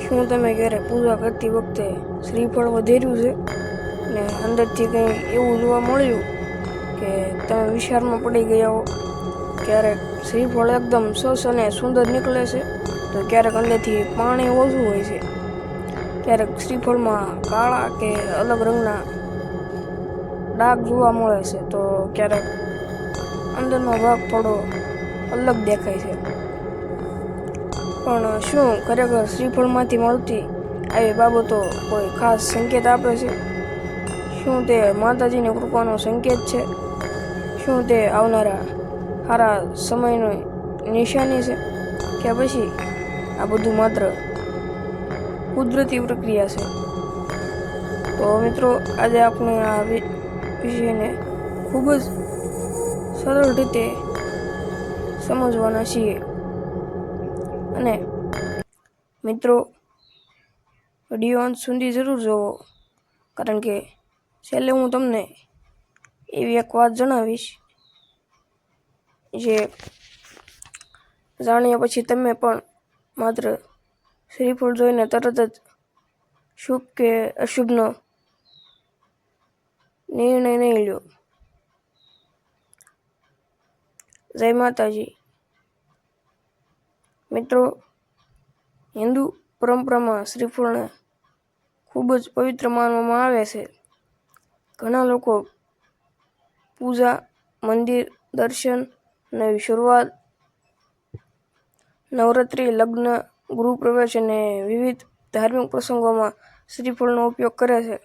શું તમે ક્યારે પૂજા કરતી વખતે શ્રીફળ વધેર્યું છે ને અંદરથી કંઈ એવું જોવા મળ્યું કે તમે વિચારમાં પડી ગયા હો? ક્યારેક શ્રીફળ એકદમ સસ અને સુંદર નીકળે છે, તો ક્યારેક અંદરથી પાણી ઓછું હોય છે. ક્યારેક શ્રીફળમાં કાળા કે અલગ રંગના ડાઘ જોવા મળે છે, તો ક્યારેક અંદરનો ભાગ થોડો અલગ દેખાય છે. પણ શું ખરેખર શ્રીફળમાંથી મળતી આવી બાબતો કોઈ ખાસ સંકેત આપે છે? શું તે માતાજીની કૃપાનો સંકેત છે? શું તે આવનારા સારા સમયની નિશાની છે? કે પછી આ બધું માત્ર કુદરતી પ્રક્રિયા છે? તો મિત્રો, આજે આપણે આ વિષયને ખૂબ જ સરળ રીતે સમજવાના છીએ. અને મિત્રો, વિડીયો અંત સુધી જરૂર જોવો, કારણ કે છેલ્લે હું તમને એવી એક વાત જણાવીશ જે જાણ્યા પછી તમે પણ માત્ર શ્રીફળ જોઈને તરત જ શુભ કે અશુભનો નિર્ણય નહીં લો. જય માતાજી. મિત્રો, હિન્દુ પરંપરામાં શ્રીફળને ખૂબ જ પવિત્ર માનવામાં આવે છે. ઘણા લોકો પૂજા, મંદિર દર્શન, નવી શરૂઆત, નવરાત્રિ, લગ્ન, ગૃહપ્રવેશ અને વિવિધ ધાર્મિક પ્રસંગોમાં શ્રીફળનો ઉપયોગ કરે છે.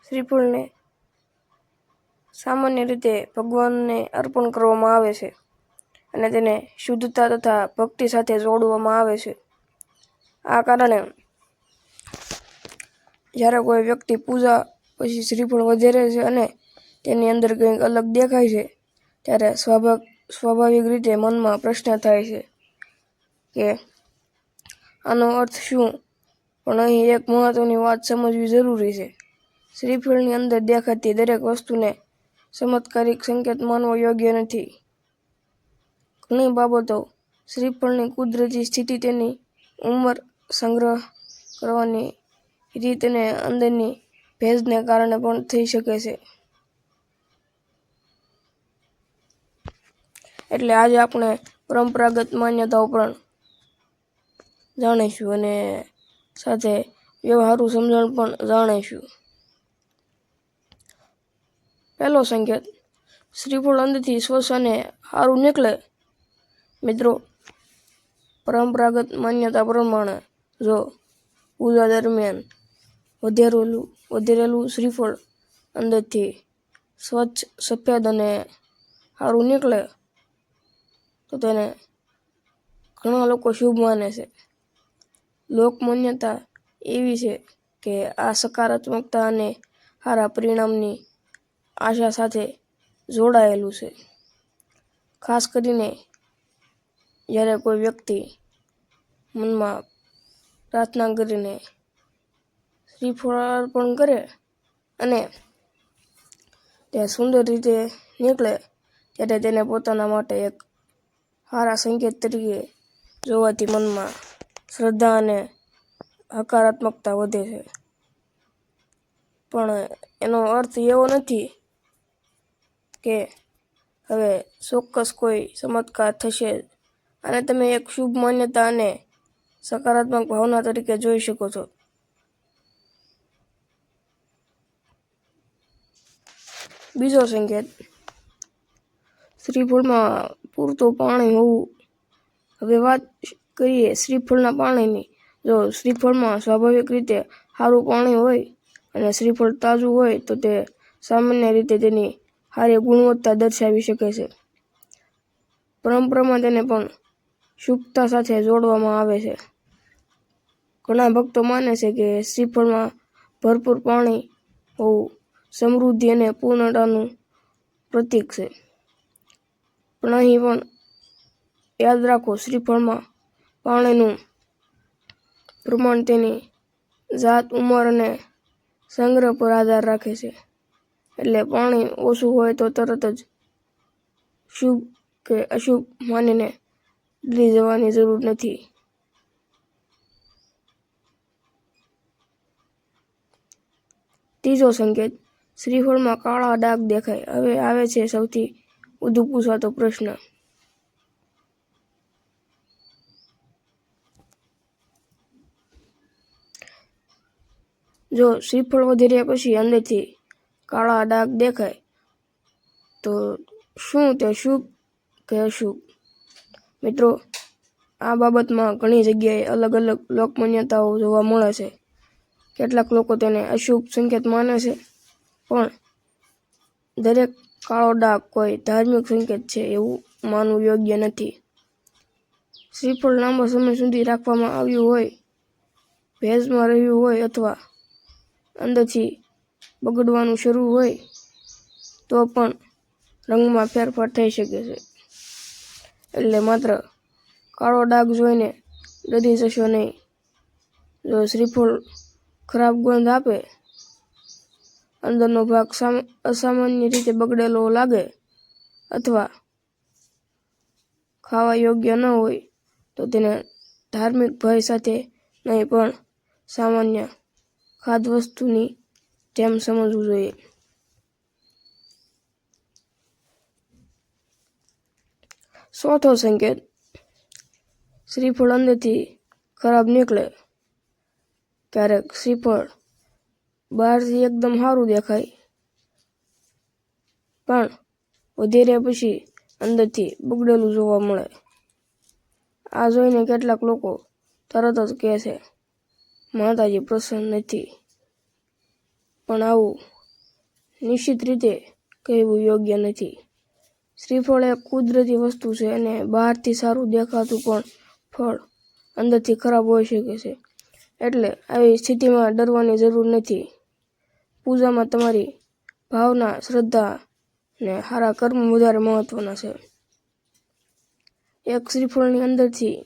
શ્રીફળને સામાન્ય રીતે ભગવાનને અર્પણ કરવામાં આવે છે અને તેને શુદ્ધતા તથા ભક્તિ સાથે જોડવામાં આવે છે. આ કારણે જ્યારે કોઈ વ્યક્તિ પૂજા પછી શ્રીફળ વધેરે છે અને તેની અંદર કંઈક અલગ દેખાય છે, ત્યારે સ્વાભાવિક રીતે મનમાં પ્રશ્ન થાય છે કે આનો અર્થ શું? પણ અહીં એક મહત્વની વાત સમજવી જરૂરી છે. શ્રીફળની અંદર દેખાતી દરેક વસ્તુને ચમત્કારિક સંકેત માનવો યોગ્ય નથી. ઘણી બાબતો શ્રીફળની કુદરતી સ્થિતિ, તેની ઉંમર, સંગ્રહ કરવાની રીત અને અંદરની ભેજને કારણે પણ થઈ શકે છે. એટલે આજે આપણે પરંપરાગત માન્યતાઓ પણ જાણીશું અને સાથે વ્યવહારુ સમજણ પણ જાણીશું. પહેલો સંકેત: શ્રીફળ અંદરથી સ્વચ્છ અને સારું નીકળે. મિત્રો, પરંપરાગત માન્યતા પ્રમાણે જો પૂજા દરમિયાન વધેરેલું શ્રીફળ અંદરથી સ્વચ્છ, સફેદ અને સારું નીકળે, તો તેને ઘણા લોકો શુભ માને છે. લોકમાન્યતા એવી છે કે આ સકારાત્મકતા અને સારા પરિણામની આશા સાથે જોડાયેલું છે. ખાસ કરીને જ્યારે કોઈ વ્યક્તિ મનમાં પ્રાર્થના કરીને શ્રીફળ અર્પણ કરે અને તે સુંદર રીતે નીકળે, ત્યારે તેને પોતાના માટે એક સારા સંકેત તરીકે જોવાથી મનમાં શ્રદ્ધા અને હકારાત્મકતા વધે છે. પણ એનો અર્થ એવો નથી કે હવે ચોક્કસ કોઈ ચમત્કાર થશે. અને તમે એક શુભ માન્યતા અને સકારાત્મક ભાવના તરીકે જોઈ શકો છો. બીજો સંકેત: શ્રીફળમાં પૂરતું પાણી હોવું. હવે વાત કરીએ શ્રીફળના પાણીની. જો શ્રીફળમાં સ્વાભાવિક રીતે સારું પાણી હોય અને શ્રીફળ તાજું હોય, તો તે સામાન્ય રીતે તેની સારી ગુણવત્તા દર્શાવી શકે છે. પરંપરામાં તેને પણ શુભતા સાથે જોડવામાં આવે છે. ઘણા ભક્તો માને છે કે શ્રીફળમાં ભરપૂર પાણી હોવું સમૃદ્ધિ અને પૂર્ણતાનું પ્રતીક છે. પણ અહીં પણ યાદ રાખો, શ્રીફળમાં પાણીનું પ્રમાણ તેની જાત, ઉંમર અને સંગ્રહ પર આધાર રાખે છે. એટલે પાણી ઓછું હોય તો તરત જ શુભ કે અશુભ માનીને ડરી જવાની જરૂર નથી. ત્રીજો સંકેત, શ્રીફળમાં કાળા ડાઘ દેખાય. હવે આવે છે સૌથી વધુ પૂછાતો પ્રશ્ન. જો શ્રીફળ વધી રહ્યા પછી અંદરથી કાળા ડાઘ દેખાય તો શું તે શુભ કે અશુભ? મિત્રો, આ બાબતમાં ઘણી જગ્યાએ અલગ અલગ લોકમાન્યતાઓ જોવા મળે છે. કેટલાક લોકો તેને અશુભ સંકેત માને છે, પણ દરેક કાળો ડાઘ કોઈ ધાર્મિક સંકેત છે એવું માનવું યોગ્ય નથી. શ્રીફળ લાંબા સમય સુધી રાખવામાં આવ્યું હોય, ભેજમાં રહ્યું હોય અથવા અંદરથી બગડવાનું શરૂ હોય તો પણ રંગમાં ફેરફાર થઈ શકે છે. એટલે માત્ર કાળો ડાઘ જોઈને ડરી જશો નહીં. જો શ્રીફળ ખરાબ ગંધ આપે, અંદરનો ભાગ અસામાન્ય રીતે બગડેલો લાગે અથવા ખાવા યોગ્ય ન હોય તો તેને ધાર્મિક ભય સાથે નહીં પણ સામાન્ય ખાદ્યવસ્તુની જેમ સમજવું જોઈએ. ચોથો સંકેત, શ્રીફળ અંદરથી ખરાબ નીકળે. ક્યારેક શ્રીફળ બહારથી એકદમ સારું દેખાય, પણ વધી રહ્યા પછી અંદરથી બગડેલું જોવા મળે. આ જોઈને કેટલાક લોકો તરત જ કહે છે, માતાજી પ્રસન્ન નથી. પણ આવું નિશ્ચિત રીતે કહેવું યોગ્ય નથી. શ્રીફળ એક કુદરતી વસ્તુ છે અને બહારથી સારું દેખાતું પણ ફળ અંદરથી ખરાબ હોઈ શકે છે. એટલે આવી સ્થિતિમાં ડરવાની જરૂર નથી. પૂજામાં તમારી ભાવના, શ્રદ્ધા અને સારા કર્મ વધારે મહત્વના છે. એક શ્રીફળની અંદરથી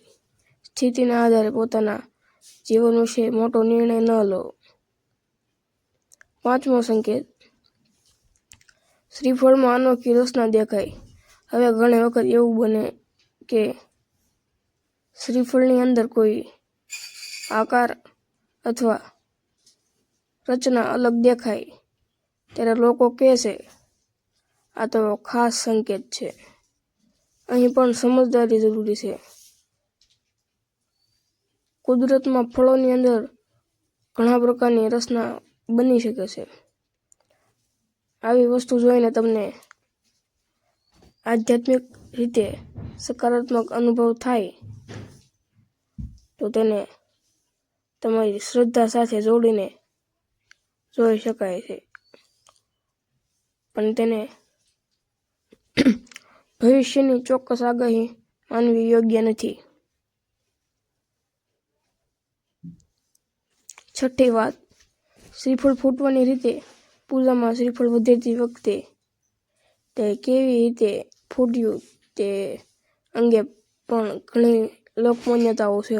સ્થિતિના આધારે પોતાના જીવન વિશે મોટો નિર્ણય ન લો. પાંચમો સંકેત, શ્રીફળમાં અનોખી રચના દેખાય. હવે ઘણી વખત એવું બને કે શ્રીફળની અંદર કોઈ આકાર અથવા રચના અલગ દેખાય ત્યારે લોકો કહે છે, આ તો ખાસ સંકેત છે. અહીં પણ સમજદારી જરૂરી છે. કુદરતમાં ફળોની અંદર ઘણા પ્રકારની રચના બની શકે છે. આવી વસ્તુ જોઈને તમને આધ્યાત્મિક રીતે સકારાત્મક અનુભવ થાય તો તેને તમારી શ્રદ્ધા સાથે જોડીને જોઈ શકાય છે. પણ તેને ભવિષ્યની ચોક્કસ આગાહી માનવી યોગ્ય નથી. છઠ્ઠી વાત, શ્રીફળ ફૂટવાની રીતે. પૂજામાં શ્રીફળ વધેતી વખતે તે કેવી રીતે ફૂટ્યું તે અંગે પણ ઘણી લોકમાન્યતાઓ છે.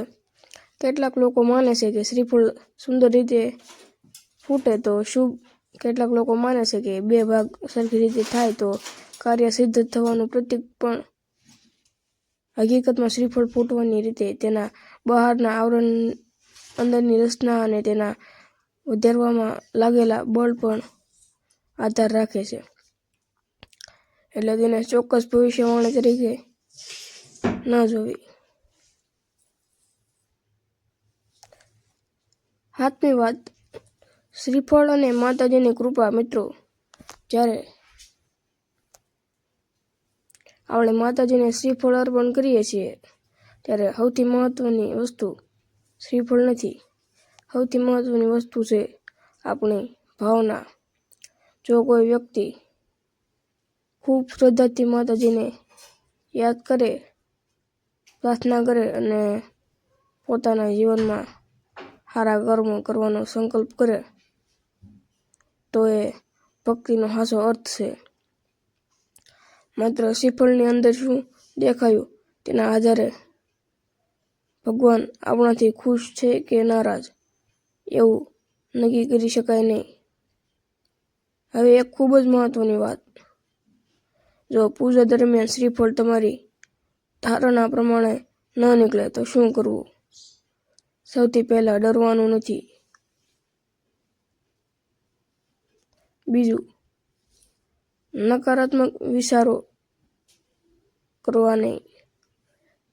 કેટલાક લોકો માને છે કે શ્રીફળ સુંદર રીતે ફૂટે તો શુભ. કેટલાક લોકો માને છે કે બે ભાગ સરખી રીતે થાય તો કાર્ય સિદ્ધ થવાનું પ્રતીક. પણ હકીકતમાં શ્રીફળ ફૂટવાની રીતે તેના બહારના આવરણ, અંદરની રચના અને તેના વધારવામાં લાગેલા બળ પર આધાર રાખે છે. એટલે તેને ચોક્કસ ભવિષ્યવાણી તરીકે ન જોવી. સાતમી વાત, શ્રીફળ અને માતાજીની કૃપા. મિત્રો, જ્યારે આપણે માતાજીને શ્રીફળ અર્પણ કરીએ છીએ ત્યારે સૌથી મહત્વની વસ્તુ શ્રીફળ નથી. સૌથી મહત્વની વસ્તુ છે આપણી ભાવના. જો કોઈ વ્યક્તિ ખૂબ શ્રદ્ધાથી માતાજીને યાદ કરે, પ્રાર્થના કરે અને પોતાના જીવનમાં સારા કર્મો કરવાનો સંકલ્પ કરે તો એ ભક્તિનો સાચો અર્થ છે. માત્ર શ્રીફળની અંદર શું દેખાયું તેના આધારે ભગવાન આપણાથી ખુશ છે કે નારાજ એવું નક્કી કરી શકાય નહીં. હવે એક ખૂબ જ મહત્વની વાત, જો પૂજા દરમિયાન શ્રીફળ તમારી ધારણા પ્રમાણે ન નીકળે તો શું કરવું? સૌથી પહેલાં ડરવાનું નથી. બીજું, નકારાત્મક વિચારો કરવા નહીં.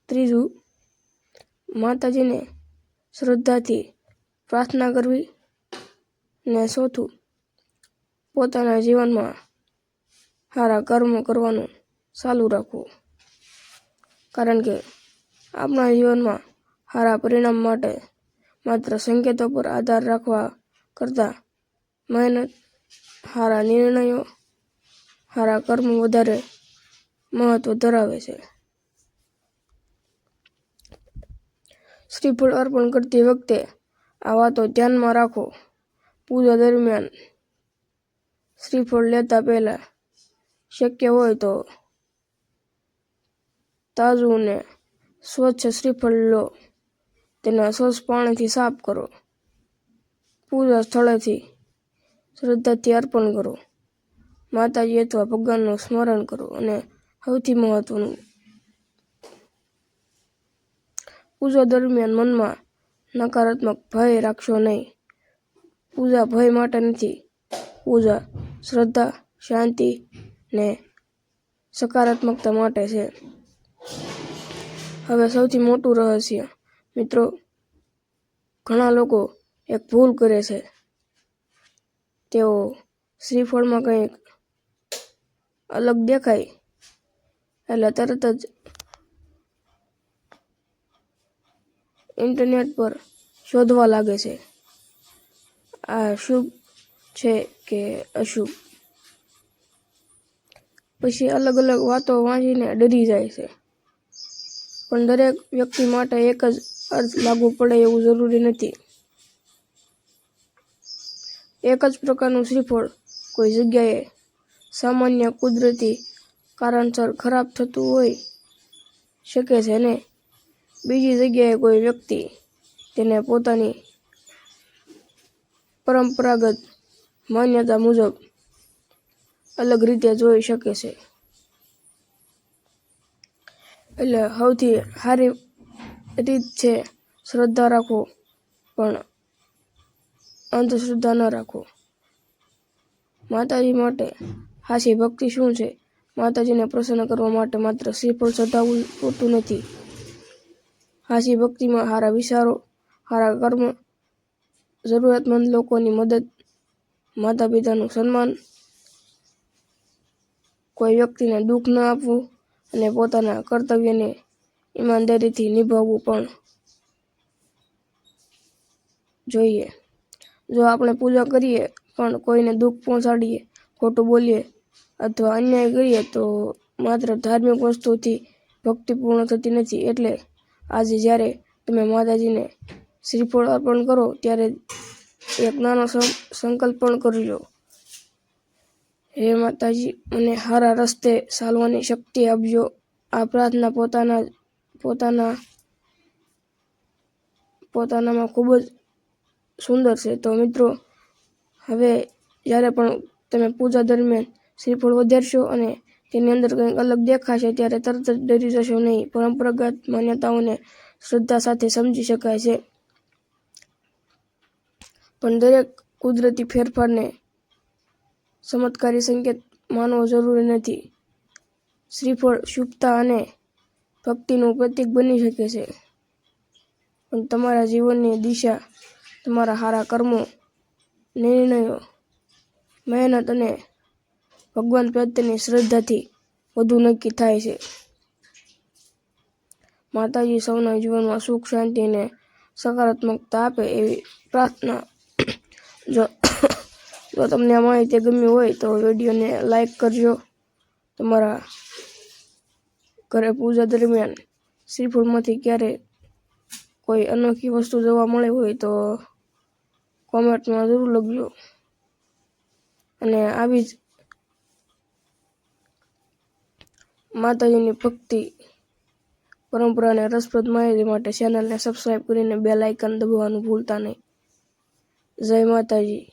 ત્રીજું, માતાજીને શ્રદ્ધાથી પ્રાર્થના કરવી. ને ચોથું, પોતાના જીવનમાં સારા કર્મ કરવાનું ચાલુ રાખવું. કારણ કે આપણા જીવનમાં સારા પરિણામ માટે માત્ર સંકેતો પર આધાર રાખવા કરતાં મહેનત, સારા નિર્ણયો, સારા કર્મ વધારે મહત્વ ધરાવે છે. શ્રીફળ અર્પણ કરતી વખતે આ વાતો ધ્યાનમાં રાખો. પૂજા દરમિયાન શ્રીફળ લેતા પહેલા શક્ય હોય તો તાજું ને સ્વચ્છ શ્રીફળ લો. તેને સ્વચ્છ પાણીથી સાફ કરો. પૂજા સ્થળેથી શ્રદ્ધાથી અર્પણ કરો. માતાજી અથવા ભગવાનનું સ્મરણ કરો. અને સૌથી મહત્વનું, પૂજા દરમિયાન મનમાં નકારાત્મક ભય રાખશો નહીં. પૂજા ભય માટે નથી. પૂજા શ્રદ્ધા, શાંતિ ને સકારાત્મકતા માટે છે. હવે સૌથી મોટું રહસ્ય, મિત્રો, ઘણા લોકો એક ભૂલ કરે છે. તેઓ શ્રીફળમાં કંઈક અલગ દેખાય એટલે તરત જ ઇન્ટરનેટ પર શોધવા લાગે છે. આ શુભ છે કે અશુભ. પછી અલગ અલગ વાતો વાંચીને ડરી જાય છે. પણ દરેક વ્યક્તિ માટે એક જ અર્થ લાગુ પડે એવું જરૂરી નથી. એક જ પ્રકારનું શ્રીફળ કોઈ જગ્યાએ સામાન્ય કુદરતી કારણસર ખરાબ થતું હોય શકે છે ને બીજી જગ્યાએ કોઈ વ્યક્તિ તેને પોતાની પરંપરાગત માન્યતા મુજબ અલગ રીતે જોઈ શકે છે. એટલે સૌથી સારી રીત છે શ્રદ્ધા રાખો, પણ અંધશ્રદ્ધા ન રાખો. માતાજી માટે સાચી ભક્તિ શું છે? માતાજીને પ્રસન્ન કરવા માટે માત્ર શ્રીફળ ચઢાવવું પૂરતું નથી. સાચી ભક્તિમાં સારા વિચારો, સારા કર્મ, જરૂરિયાતમંદ લોકોની મદદ, માતા પિતાનું સન્માન, કોઈ વ્યક્તિને દુઃખ ન આપવું અને પોતાના કર્તવ્યને ઈમાનદારીથી નિભાવવું પણ જોઈએ. જો આપણે પૂજા કરીએ પણ કોઈને દુઃખ પહોંચાડીએ, ખોટું બોલીએ અથવા અન્યાય કરીએ તો માત્ર ધાર્મિક વસ્તુથી ભક્તિ પૂર્ણ થતી નથી. એટલે આજે જ્યારે તમે માતાજીને શ્રીફળ અર્પણ કરો ત્યારે એક નાનો સંકલ્પ પણ કરજો. હે માતાજી, મને સારા રસ્તે ચાલવાની શક્તિ આપજો. આ પ્રાર્થના પોતાનામાં ખૂબ જ સુંદર છે. તો મિત્રો, હવે જ્યારે પણ તમે પૂજા દરમિયાન શ્રીફળ વધારશો અને તેની અંદર કંઈક અલગ દેખાશે ત્યારે તરત જ ડરી જશો નહીં. પરંપરાગત માન્યતાઓને શ્રદ્ધા સાથે સમજી શકાય છે, પણ દરેક કુદરતી ફેરફારને ચમત્કારી સંકેત માનવો જરૂરી નથી. શ્રીફળ શુભતા અને ભક્તિનું પ્રતીક બની શકે છે, પણ તમારા જીવનની દિશા તમારા સારા કર્મો, નિર્ણયો, મહેનત અને ભગવાન પ્રત્યેની શ્રદ્ધાથી વધુ નક્કી થાય છે. માતાજી સૌના જીવનમાં સુખ, શાંતિ અને સકારાત્મકતા આપે એવી પ્રાર્થના. જો તમને આ માહિતી ગમી હોય તો વિડીયોને લાઈક કરજો. તમારા ઘરે પૂજા દરમિયાન શ્રીફળમાંથી ક્યારે કોઈ અનોખી વસ્તુ જોવા મળે હોય તો કોમેન્ટમાં જરૂર લખજો. અને આવી જ માતાજીની ભક્તિ, પરંપરા અને રસપ્રદ માહિતી માટે ચેનલને સબસ્ક્રાઈબ કરીને બેલ આઇકન દબાવવાનું ભૂલતા નહીં. જય માતાજી.